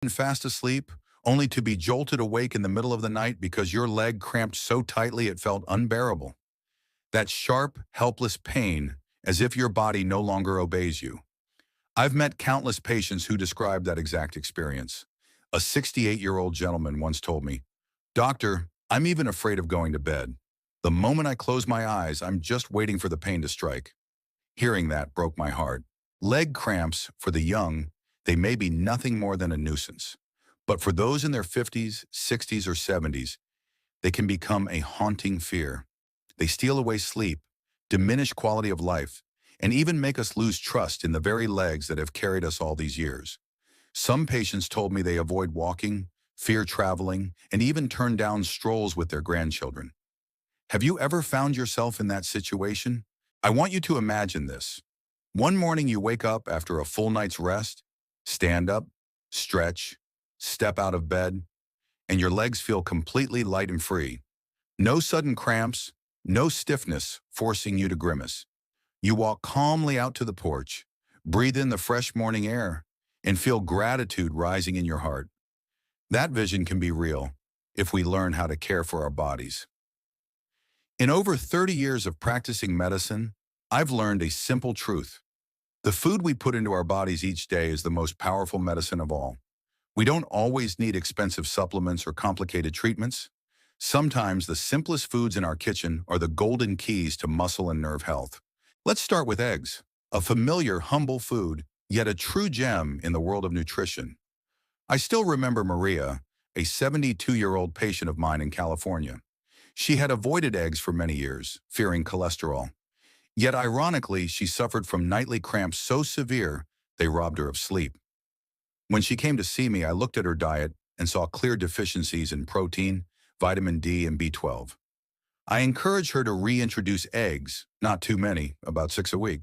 fast asleep, only to be jolted awake in the middle of the night because your leg cramped so tightly it felt unbearable. That sharp, helpless pain, as if your body no longer obeys you. I've met countless patients who describe that exact experience. A 68-year-old gentleman once told me, "Doctor, I'm even afraid of going to bed. The moment I close my eyes, I'm just waiting for the pain to strike." Hearing that broke my heart. Leg cramps, for the young, they may be nothing more than a nuisance. But for those in their 50s, 60s, or 70s, they can become a haunting fear. They steal away sleep, diminish quality of life, and even make us lose trust in the very legs that have carried us all these years. Some patients told me they avoid walking, fear traveling, and even turn down strolls with their grandchildren. Have you ever found yourself in that situation? I want you to imagine this. One morning you wake up after a full night's rest, stand up, stretch, step out of bed, and your legs feel completely light and free. No sudden cramps, no stiffness forcing you to grimace. You walk calmly out to the porch, breathe in the fresh morning air, and feel gratitude rising in your heart. That vision can be real if we learn how to care for our bodies. In over 30 years of practicing medicine, I've learned a simple truth. The food we put into our bodies each day is the most powerful medicine of all. We don't always need expensive supplements or complicated treatments. Sometimes the simplest foods in our kitchen are the golden keys to muscle and nerve health. Let's start with eggs, a familiar, humble food, yet a true gem in the world of nutrition. I still remember Maria, a 72-year-old patient of mine in California. She had avoided eggs for many years, fearing cholesterol. Yet ironically, she suffered from nightly cramps so severe they robbed her of sleep. When she came to see me, I looked at her diet and saw clear deficiencies in protein, vitamin D, and B12. I encouraged her to reintroduce eggs, not too many, about 6 a week.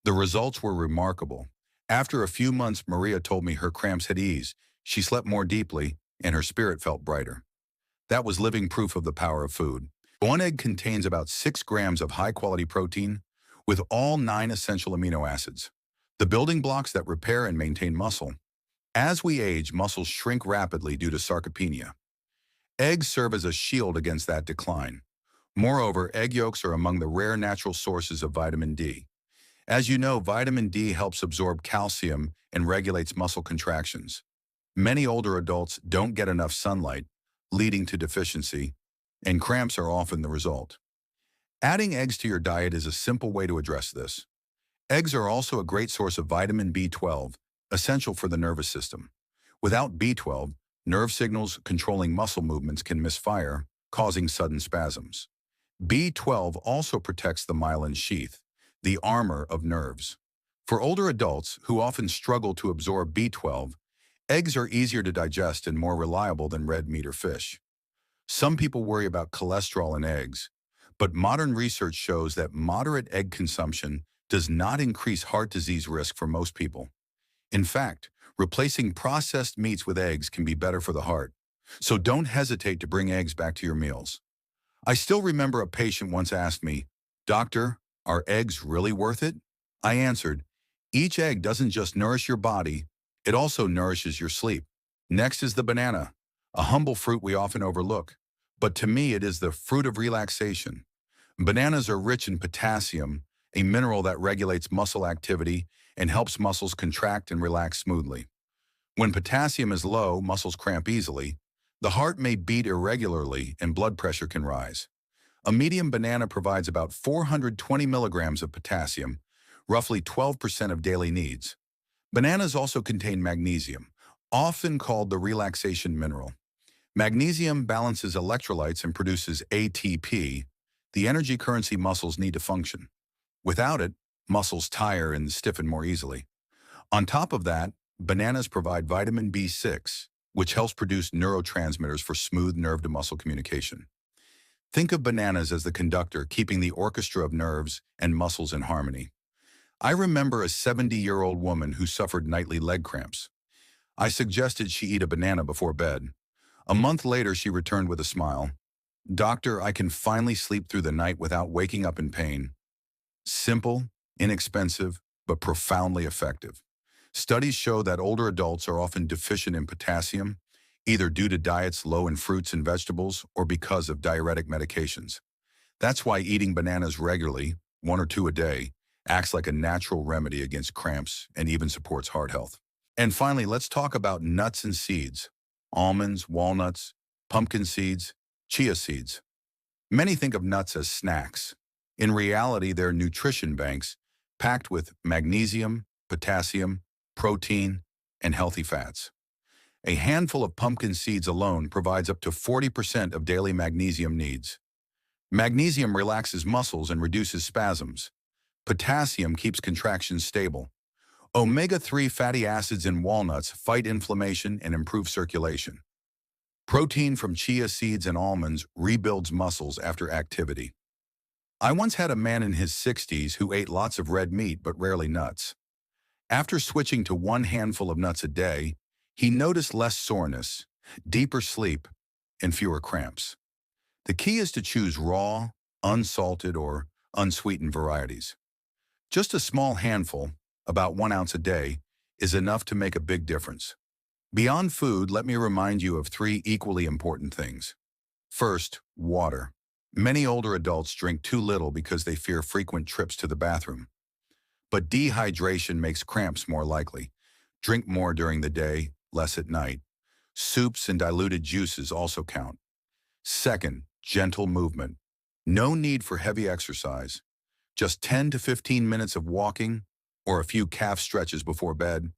The results were remarkable. After a few months, Maria told me her cramps had eased, she slept more deeply, and her spirit felt brighter. That was living proof of the power of food. One egg contains about 6 grams of high-quality protein, with all 9 essential amino acids, the building blocks that repair and maintain muscle. As we age, muscles shrink rapidly due to sarcopenia. Eggs serve as a shield against that decline. Moreover, egg yolks are among the rare natural sources of vitamin D. As you know, vitamin D helps absorb calcium and regulates muscle contractions. Many older adults don't get enough sunlight, leading to deficiency, and cramps are often the result. Adding eggs to your diet is a simple way to address this. Eggs are also a great source of vitamin B12, essential for the nervous system. Without B12, nerve signals controlling muscle movements can misfire, causing sudden spasms. B12 also protects the myelin sheath, the armor of nerves. For older adults who often struggle to absorb B12, eggs are easier to digest and more reliable than red meat or fish. Some people worry about cholesterol in eggs, but modern research shows that moderate egg consumption does not increase heart disease risk for most people. In fact, replacing processed meats with eggs can be better for the heart. So don't hesitate to bring eggs back to your meals. I still remember a patient once asked me, "Doctor, are eggs really worth it?" I answered, "Each egg doesn't just nourish your body, it also nourishes your sleep." Next is the banana, a humble fruit we often overlook. But to me, it is the fruit of relaxation. Bananas are rich in potassium, a mineral that regulates muscle activity and helps muscles contract and relax smoothly. When potassium is low, muscles cramp easily. The heart may beat irregularly and blood pressure can rise. A medium banana provides about 420 milligrams of potassium, roughly 12% of daily needs. Bananas also contain magnesium, often called the relaxation mineral. Magnesium balances electrolytes and produces ATP, the energy currency muscles need to function. Without it, muscles tire and stiffen more easily. On top of that, bananas provide vitamin B6, which helps produce neurotransmitters for smooth nerve-to-muscle communication. Think of bananas as the conductor, keeping the orchestra of nerves and muscles in harmony. I remember a 70-year-old woman who suffered nightly leg cramps. I suggested she eat a banana before bed. A month later, she returned with a smile. "Doctor, I can finally sleep through the night without waking up in pain." Simple, inexpensive, but profoundly effective. Studies show that older adults are often deficient in potassium, either due to diets low in fruits and vegetables or because of diuretic medications. That's why eating bananas regularly, one or two a day, acts like a natural remedy against cramps and even supports heart health. And finally, let's talk about nuts and seeds. Almonds, walnuts, pumpkin seeds, chia seeds. Many think of nuts as snacks. In reality, they're nutrition banks packed with magnesium, potassium, protein, and healthy fats. A handful of pumpkin seeds alone provides up to 40% of daily magnesium needs. Magnesium relaxes muscles and reduces spasms. Potassium keeps contractions stable. Omega-3 fatty acids in walnuts fight inflammation and improve circulation. Protein from chia seeds and almonds rebuilds muscles after activity. I once had a man in his 60s who ate lots of red meat but rarely nuts. After switching to one handful of nuts a day, he noticed less soreness, deeper sleep, and fewer cramps. The key is to choose raw, unsalted, or unsweetened varieties. Just a small handful, about 1 ounce a day, is enough to make a big difference. Beyond food, let me remind you of 3 equally important things. First, water. Many older adults drink too little because they fear frequent trips to the bathroom. But dehydration makes cramps more likely. Drink more during the day, less at night. Soups and diluted juices also count. Second, gentle movement. No need for heavy exercise. Just 10 to 15 minutes of walking or a few calf stretches before bed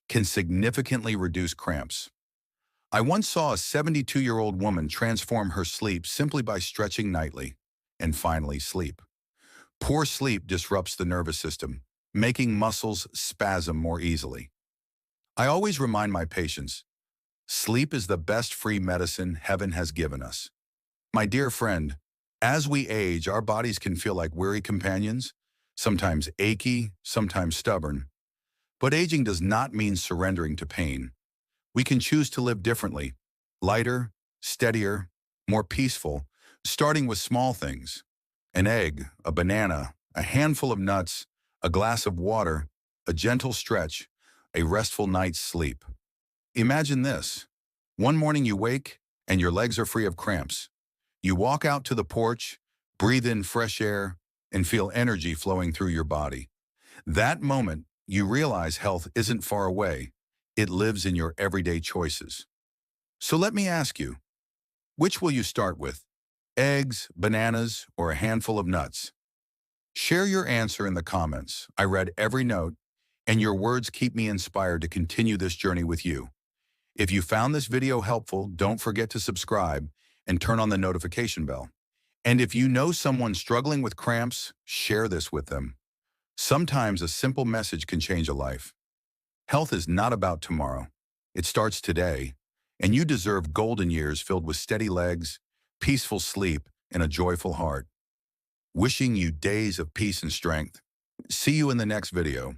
can significantly reduce cramps. I once saw a 72-year-old woman transform her sleep simply by stretching nightly. And finally, sleep. Poor sleep disrupts the nervous system, making muscles spasm more easily. I always remind my patients, sleep is the best free medicine heaven has given us. My dear friend, as we age, our bodies can feel like weary companions, sometimes achy, sometimes stubborn. But aging does not mean surrendering to pain. We can choose to live differently, lighter, steadier, more peaceful, starting with small things. An egg, a banana, a handful of nuts, a glass of water, a gentle stretch, a restful night's sleep. Imagine this. One morning you wake and your legs are free of cramps. You walk out to the porch, breathe in fresh air, and feel energy flowing through your body. That moment, you realize health isn't far away. It lives in your everyday choices. So let me ask you, which will you start with? Eggs, bananas, or a handful of nuts? Share your answer in the comments. I read every note, and your words keep me inspired to continue this journey with you. If you found this video helpful, don't forget to subscribe and turn on the notification bell. And if you know someone struggling with cramps, share this with them. Sometimes a simple message can change a life. Health is not about tomorrow. It starts today, and you deserve golden years filled with steady legs, peaceful sleep, and a joyful heart. Wishing you days of peace and strength. See you in the next video.